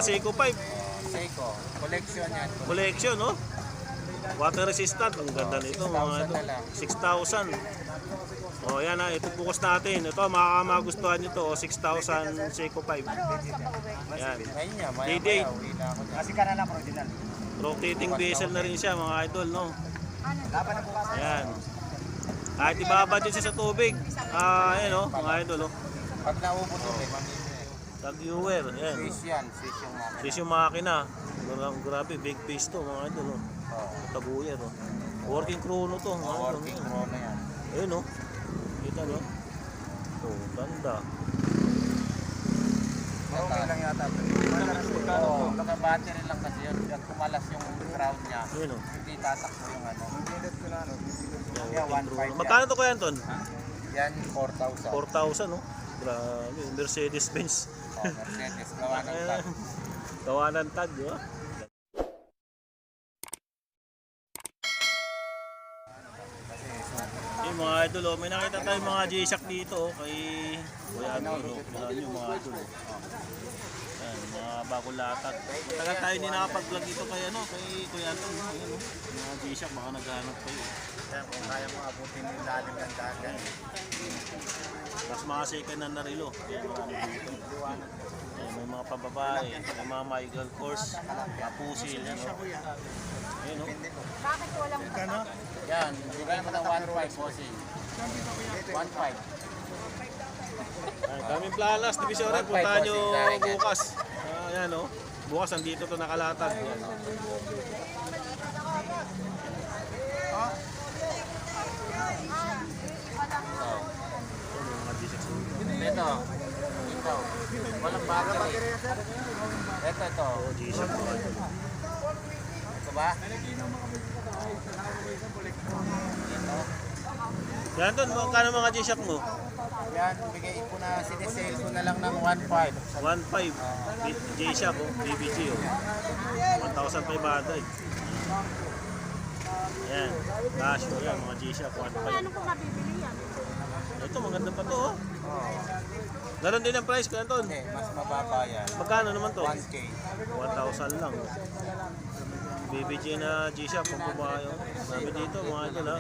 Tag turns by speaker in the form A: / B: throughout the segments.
A: Seiko 5.
B: Seiko. Collection yan.
A: Collection, no? Water resistant. Ang ganda nito, mga ito. 6,000. O, yan ha. Ito bukas natin. Ito, makakamagustuhan nyo to. 6,000 Seiko 5. Yan.
B: Ngayon niya,
A: Day-day.
B: maya-maya, uwi na ako dyan.
C: Kasi ka na lang original.
A: Rotating bezel na rin siya, mga idol, no?
C: Laban na bukas.
A: Ayan. Kahit ibaba din siya sa tubig. Ayan, no? Mga idol, no?
B: Pag naubos ulit, mamili.
A: Tag-viewer. Ayan.
B: Fish yan, fish yung mga.
A: Fish yung makina. Grabe, big fish to, mga idol, no?
B: Oo.
A: Tabuyan, no? Working chrono to, mga idol.
B: Working chrono yan.
A: Ayun, no? Kita, no? Oh, ganda.
C: Okay lang yata.
B: Oo, naka-battery lang kasi yun. Pag kumalas yung crown niya,
A: Ayun, no?
B: hindi tatakbo yung ano.
C: Pinit ko na ano.
B: Yeah, 1.5
A: Magkano to kaya, Anton?
B: Yan, 4,000.
A: 4,000, no? Grabe, Mercedes-Benz.
B: Oh, Mercedes, gawa ng tag.
A: Gawa ng tag, di ba? Yung mga idol, oh, may nakita tayong mga G-Shock dito oh, kay Kuya Anton. Wala nyo mga idol. Yan, mga bagong latag. Matagal tayo hindi nakapag-vlog dito kay, ano, kay Kuya Anton. Ayan, oh. Mga G-Shock, baka naghahanap kayo.
B: Kaya kung kaya mo abutin yung lalim ng dagat.
A: Tapos mga second hand na relo. Ayan, marami dito. Ayan, may mga pababae, may mga Michael Kors, mga pusil. Ano. Ayan, oh.
D: Bakit walang patak?
B: Yan, bigay mo ng 1.5 bossing. 1.5.
A: Ay, daming planas, divisory, puntahan nyo bukas. Ayan o, bukas nandito to nakalatag. Ayan.
B: Ito. Ito. Walang battery. Ito.
A: Oh, G-Shock po.
B: Ito ba? Ito.
A: Yan doon, magkano mga G-Shock mo?
B: Yan, bigay ko na, sinisale ko na lang ng 1.5.
A: 1.5 G-Shock oh, BBG oh. 1,500 eh. Ayan, Casio yan, mga G-Shock 1.5.
D: Ano kung mabibili yan?
A: Ito, maganda pa to oh. Ganon din ang price ko Anton.
B: Hindi, mas mababa yan.
A: Magkano naman to?
B: 1K.
A: 1,000 lang. BBG na G-Shock kung pumayo. Sabi dito mga idol ha.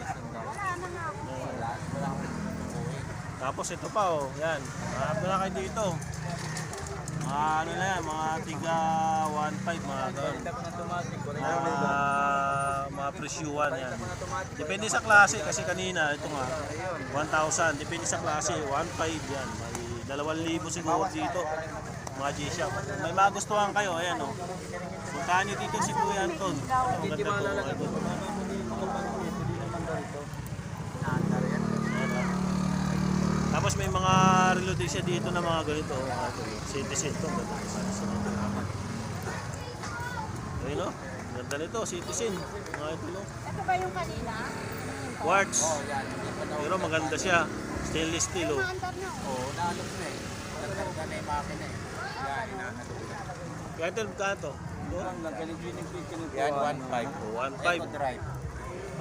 A: Tapos ito pa oh, yan. Hanap na kayo dito. Mga ano na yan, mga tiga 1.5 mga ganun. Mga presyuan yan. Depende sa klase kasi kanina ito nga 1,000. Depende sa klase 1.5 yan. May 2,000 siguro dito. Mga G-Shock. May magustuhan kayo, ayan oh. Puntahan nyo dito si Kuya Anton. Ang ganda to mga idol. Tapos may mga relo din siya dito na mga ganito. Citizen to. Ayun o. Ganda nito. Citizen. Mga ito no.
D: Ito ba yung kanina?
A: Quartz.
B: Oh, yan.
A: Pero maganda siya. Stainless steel o.
D: Maandar na oh.
B: Oo, naalog na eh. Nagtagda na yung makina eh. Yan, inaalog na.
A: Kaya ito, magkano to?
B: Yan, 1.5.
A: Oh, 1.5.
B: Eco Drive.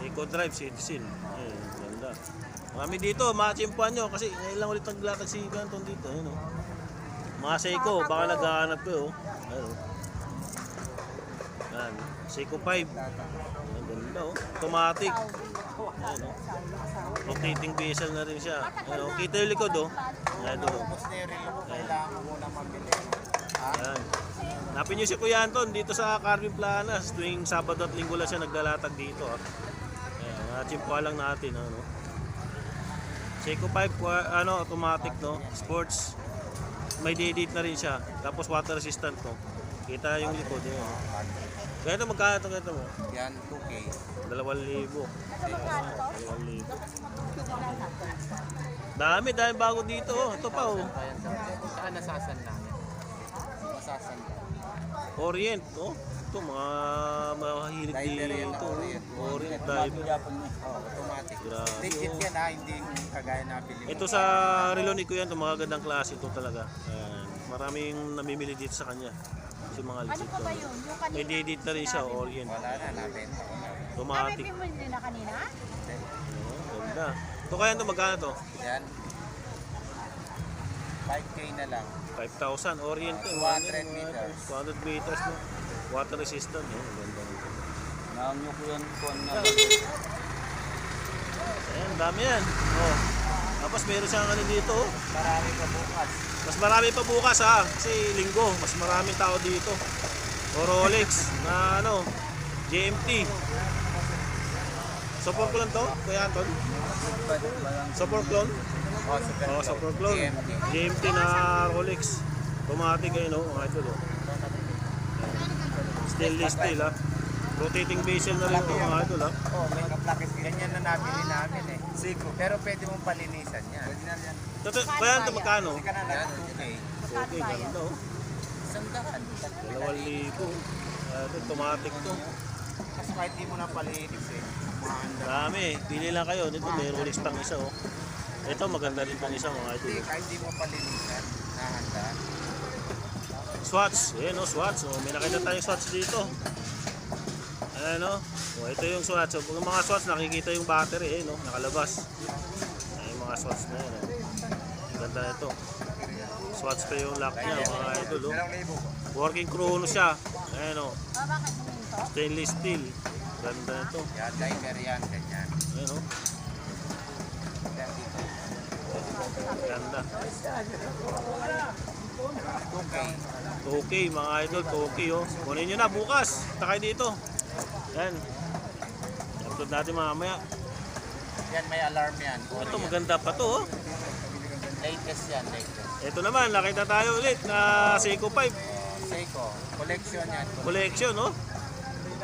A: Eco Drive, Citizen. Ayun, ganda. Marami dito, makachimpuan nyo kasi ngayon lang ulit naglatag si Anton dito. Ayun o. Mga Seiko, baka naghahanap ko. Ayun o. Yan, Seiko 5. Ang ganda o. Automatic. Ayun o. Rotating bezel na rin siya. Ayun o. Kita yung likod o. Ayun o.
B: Tapos na yung relo ko, kailangan mo muna mabili.
A: Yan. Hanapin nyo si Kuya Anton dito sa Carvin Planas. Tuwing Sabado at Linggo lang siya naglalatag dito. Ayan, nachimpuan lang natin. Ano. Seiko 5, ano, automatic, no? Sports. May D-date na rin siya. Tapos water resistant, no? Kita yung likod. Yun. Kaya ito, magkano ito mo?
B: Yan, 2K.
A: 2,000.
D: Magkano to?
A: 2,000. Dami bago dito. Oh. Ito pa, oh.
B: Ayan, saan nasasan lang yan? Nasasan lang.
A: Orient, oh. Ito, mga mahilig
B: Diver yan na
A: dito.
B: Orient.
A: Orient diver.
B: Oh, automatic.
A: Grabe,
B: Legit
A: oh.
B: yan ha, hindi kagaya na bili mo.
A: Ito sa relo ni Kuya, ito mga gandang klase ito talaga. Ayan. Maraming namimili dito sa kanya. Kasi mga
D: Ano
A: legit
D: pa ba
A: to.
D: yun? Yung kanina?
A: May D-date na rin siya, Orient.
B: Wala na, nabenta ko na.
A: Automatic.
D: May bibili na kanina?
A: Oh, ganda. Ito kaya ito, magkano to?
B: Yan. 5K na lang.
A: 5,000. Orient.
B: 200 meters.
A: 200 meters. No? Water resistant. Eh. Ang ganda nito.
B: Naangyo ko yan po na.
A: Ayan, dami yan. Oh. Tapos meron siyang ano dito. Oh.
B: Marami pa bukas.
A: Mas marami pa bukas ha. Kasi linggo. Mas maraming tao dito. O Rolex na ano. GMT. Support clone to? Kuya Anton? Support clone? Support clone. GMT na Rolex. Automatic eh no. Mga idol oh. Stainless steel ha. Rotating bezel na rin ito mga idol ha.
B: Oh, may kaplakis. Ganyan na nabili namin eh. Siko. Pero pwede mong palinisan yan. Original yan.
A: Kaya ito magkano?
B: Hindi ka na lang 2K.
A: Okay, ganda oh.
B: 100.
A: 2,000. Automatic to.
B: Kasi kahit di mo na palinis eh. Mahanda.
A: Dami. Pili lang kayo. Dito may Rolex pang isa oh. Ito maganda rin pang isa mga idol.
B: Hindi, kahit di mo palinisan. Nahanda.
A: Swatch. Ayan o, Swatch. Oh, may nakita tayong Swatch dito. Ayan o. Oh, ito yung Swatch. So, yung mga Swatch, nakikita yung battery. Ayan o, nakalabas. Ayan yung mga Swatch na yan. Ang ganda nito. Swatch pa yung lock niya, mga idol. Oh. Working chrono siya. Ayan o.
D: Bakit huminto?
A: Stainless steel. Ganda nito.
B: Yan, diver yan. Ganyan.
A: Ayan o.
B: Yan dito.
A: Ganda.
B: 2K.
A: 2K mga idol. 2K oh. Kunin nyo na bukas. Takay dito. Ayan. Upload natin mamaya.
B: Yan, may alarm yan.
A: Ito maganda pa to oh.
B: Latest yan, latest.
A: Ito naman, nakita tayo ulit na Seiko 5
B: Seiko. Collection yan.
A: collection, no?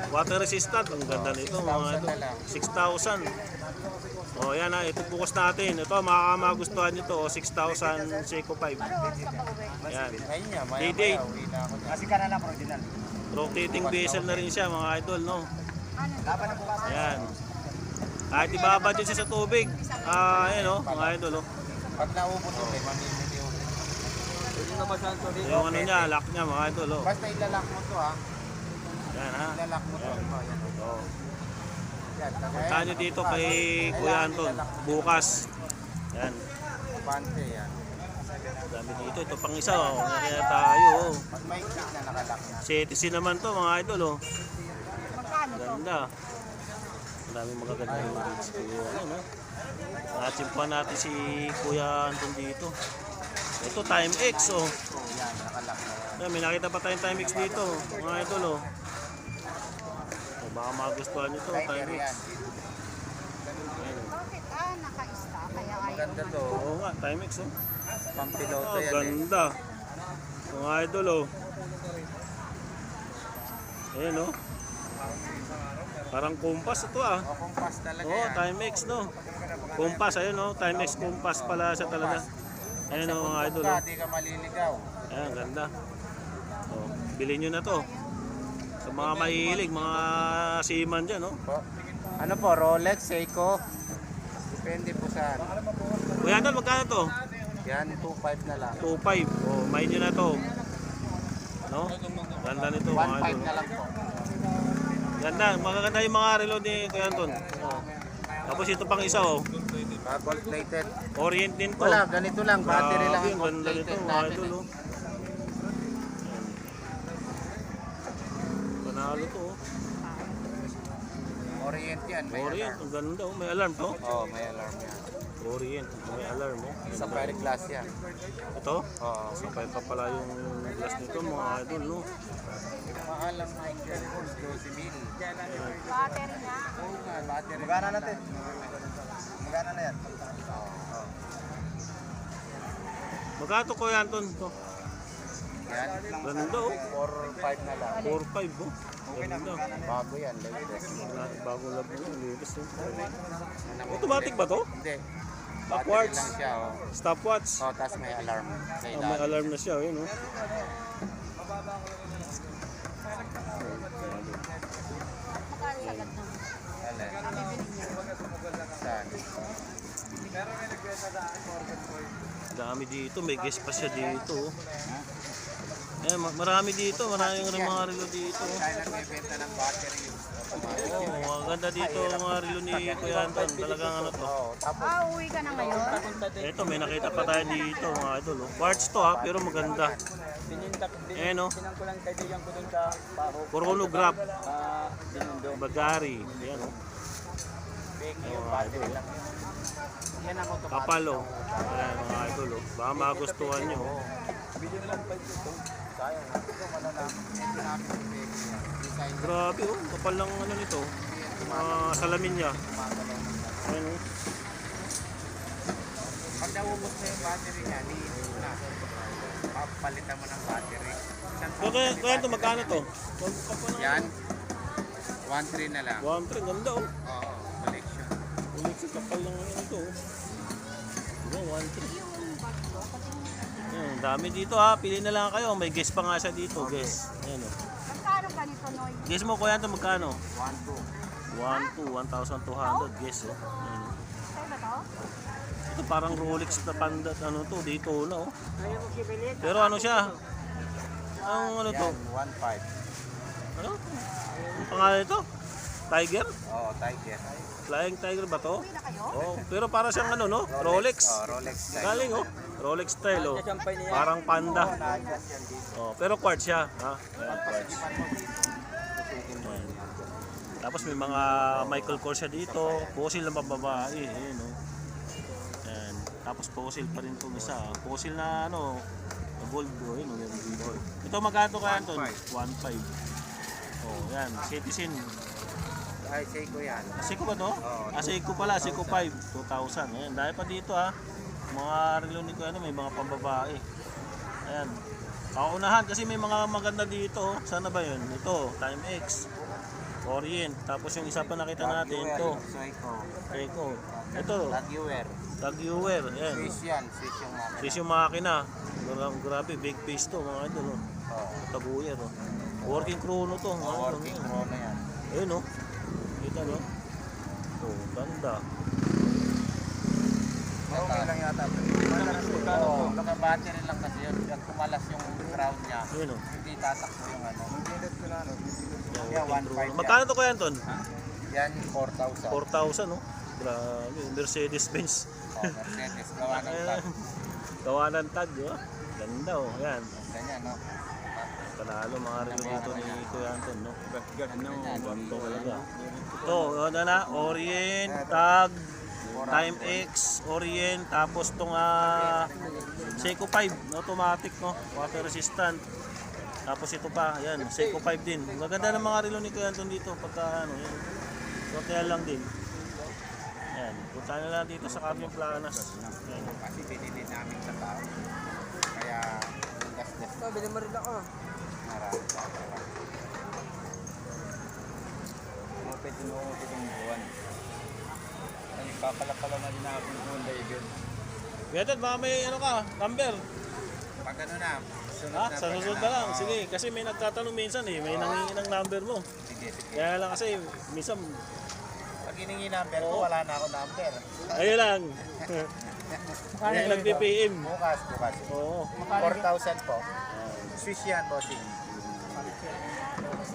A: Water resistant, ang ganda nito mga
B: 6,000
A: ito.
B: na lang.
A: 6,000. O yan ha, ito bukas natin. Ito, makakamagustuhan nito, 6,000 Seiko 5. Yan.
B: Ayun niya, maya
A: Day-date.
B: maya. Uwi na ako dyan.
C: Kasi ka na lang original.
A: Rotating bezel na rin siya mga idol, no?
C: Laban na bukasan.
A: Yan. Kahit ibaba dyan siya sa tubig. Ayan, no? Mga idol, no?
B: Pag naubos ulit, mamimili ulit. Pwede naman saan to dito.
A: Yung ano niya, lock niya mga idol, no?
B: Basta ilalak mo to ha.
A: Yan ha.
B: Ilalak mo to. Oh, yan.
A: Oo.
B: Yan.
A: Punta nyo dito kay Kuya Anton, bukas. Yan.
B: Pante yan.
A: Dami dito. Ito pang isa, oh. Kaya tayo, oh.
B: Pag may click na nakalak na.
A: CTC naman to mga idol, oh.
D: Magkano to?
A: Ganda. Maraming magaganda yung leads ko. Ano, no? Natsimpuan natin si Kuya Anton dito. Ito, Time X, oh.
B: Oh, yan. Nakalak na yan.
A: Yan, may nakita pa tayong Time X dito, mga idol, oh. Oh, baka magustuhan nyo to,
B: Timer
A: Time X.
B: yan.
D: Bakit? Naka-ista. Kaya ayaw
B: Maganda to.
A: Oo nga, Time X, oh.
B: Pampiloto
A: Oh,
B: yan eh.
A: ganda. Mga idol, oh. Ayan, oh. Parang kumpas ito, ah.
B: O, kumpas talaga
A: Oh,
B: yan.
A: Timex no. Kumpas ayun no, Timex kumpas pala siya talaga. Ayun oh, mga idol. Oh.
B: Di ka maliligaw.
A: Ayan, ganda. Oh, bilhin niyo na to. Sa mga mahilig, mga seaman diyan, no.
B: Po. Ano po, Rolex, Seiko. Depende po sa
A: Kuya Anton, magkano to?
B: yan, 2.5 na lang.
A: 2.5. Oh, may niyo na to. No? Ganda nito, mga
B: 1.5
A: idol.
B: na lang po.
A: Ganda, magaganda yung mga relo ni Kuya Anton. Oh. Tapos ito pang isa, oh.
B: Gold plated.
A: Orient din to.
B: Wala, ganito lang. Battery lang
A: Grabe,
B: ang
A: ang
B: gold
A: ganda nito,
B: plated
A: mga
B: namin.
A: idol, oh. Panalo to, oh.
B: Orient yan, may
A: Orient,
B: alarm.
A: ang ganda, oh. May alarm to.
B: Oo, may alarm yan.
A: Orient, may alarm, oh.
B: Sa fire glass yan.
A: Ito,
B: Oo.
A: sabay pa pala yung glass nito, mga idol, no.
B: Mahal ang microphone, 12 mil.
D: battery nga.
B: Oo nga, battery.
C: Magana natin. Magana na yan.
A: Magkato ko yan, Ton. To.
B: Yan,
A: Ganda, oh.
B: 4-5 na lang.
A: 4.5, oh. Ganda.
B: Bago yan, latest.
A: Bagong lab mo, latest, oh.
B: Ano,
A: Automatic ba to?
B: Hindi. Battery
A: Backwards.
B: lang siya, oh.
A: Stopwatch.
B: Oh, tapos may alarm sa
A: Oh, may
B: ilalim.
A: alarm na siya, yun, oh.
D: Magkano sagad na?
B: Alin?
D: Bibili niya.
B: Saan?
A: Dami dito, may guest pa siya dito, oh. Marami dito, maraming mga relo dito, oh.
B: Tayo nagbebenta ng battery yung store.
A: Oo, maganda dito mga relo ni Kuya Anton. Talagang ano to.
B: Oo, tapos
D: Uwi ka na ngayon?
A: Ito, may nakita pa tayo dito mga idol. Oh. Quartz to ha, pero maganda. Ayan o.
C: Pinang ko lang kaibigan ko dun sa baho.
A: Chronograph.
C: Binundo.
A: Bagari. Ayan o.
B: Becky yung battery lang. Yan ang automatic.
A: Kapal o. Ayan mga idol o. Baka magustuhan nyo. Oh.
C: Bilhin lang pa ito.
B: Sayang na. Ito malalaman. Hindi namin yung Becky yan. Design na
A: Grabe o. Kapal ng ano nito. Mga salamin niya.
B: gumagalaw ng lahat.
A: Ayan o.
B: Pag naubos na yung battery niya, liinis mo na. Papalitan mo ng battery.
A: Kaya ito magkano to?
B: Yan. 1.3 na lang.
A: 1.3. Ganda o.
B: Oo, collection.
A: Ulit sa kapal ng ano ito o. Diba 1.3. Ayan, dami dito ha. Pili na lang kayo. May guest pa nga siya dito. Guest. Ayan o.
D: Magkano ganito, Noy?
A: Guess mo kuya ito magkano?
B: 1.2.
A: 1,200 guess oh. Ayan.
D: Sa'yo ba to?
A: Ito parang Rolex na panda ano to dito na oh. Pero ano siya? Ang ano to?
B: Yan, 1.5.
A: Ano? Ang pangalan ito? Tiger?
B: Oo, Tiger.
A: Flying Tiger ba to?
D: Uwi na kayo?
A: Oh, pero para siyang ano no? Rolex.
B: Oo, Rolex style.
A: Galing oh. Rolex style oh. Parang panda. Oh, pero quartz siya, ha? Ayan, quartz. Ayan. Tapos may mga Michael Kors siya dito, fossil na babae, ayan oh. Ayan. Tapos fossil pa rin itong isa, fossil na ano, gold oh, yun oh, yung gold. Ito magkano kaya ito? 1.5. Oh, yan, Citizen.
B: Ay, Seiko yan.
A: Seiko ba to?
B: Oo.
A: Seiko pala, Seiko 5, 2,000. Ayan, dahil pa dito ha. Mga relo ni Kuya, ano, may mga pambabae. Ayan. Paunahan kasi may mga maganda dito. Oh. Sana ba yun? Ito, Time X. Orient. Tapos yung isa pa nakita natin, ito.
B: Seiko.
A: Seiko. Ito,
B: Taguer.
A: Taguer. Ayan.
B: Swiss yan. Swiss yung makina.
A: Sis yung makina. Grabe, big face to mga idol. Oh.
B: Oo.
A: Taguer. Oh. Working chrono to. Mga idol,
B: Working
A: ayan.
B: chrono yan.
A: Ayun oh. Kita no? Oh, ganda.
B: Okay lang yata. Oo, naka-battery lang kasi yun. Yung kumalas yung crown niya.
A: Ayun oh.
B: Hindi tatakbo yung ano.
A: Yan,
B: Yeah,
A: working
B: 1.5
A: chrono.
B: yan.
A: Magkano to kaya Anton?
B: Yan, 4,000.
A: 4,000 no? Grabe, Mercedes-Benz.
B: Oh, Mercedes. Gawa ng tag.
A: Gawa ng tag, di ba? Ganda oh, ayan.
B: Ganyan, no?
A: Panalo mga relo dito ni Kuya Anton, no?
B: Ganyan.
A: Ganto talaga. Ito, ano na, Orient, Tag, Time X, Orient, tapos itong Seiko 5, automatic, no? Water resistant. Tapos ito pa, ayan, Seiko 5 din. Maganda ng mga relo ni Kuya Anton dito pagka ano, yan. So, kaya lang din. Ayan, punta na lang dito sa Carmen Planas. Ayan.
B: Kasi binili namin sa tao. Kaya, gas-gas.
C: Bili mo rin ako.
B: Marami.
C: Umupit yung buwan. Ay, papalapala na din ako yung Honda yun.
A: Kuya Anton, baka may ano ka, number.
B: Pag ano na, sunod
A: Ha?
B: na.
A: Sa susunod na lang. Sige, kasi may nagtatanong minsan eh. May nangingi ng number mo.
B: Sige, sige.
A: Kaya lang kasi, minsan,
B: Pag hiningi number ko, wala na ako number.
A: ayun lang. Yung nagpi-PM.
B: Bukas.
A: Oo.
B: 4,000 po. Swiss yan, bossing.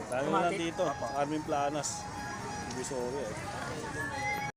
A: Tayo lang dito. Carmen Planas. Divisoria eh.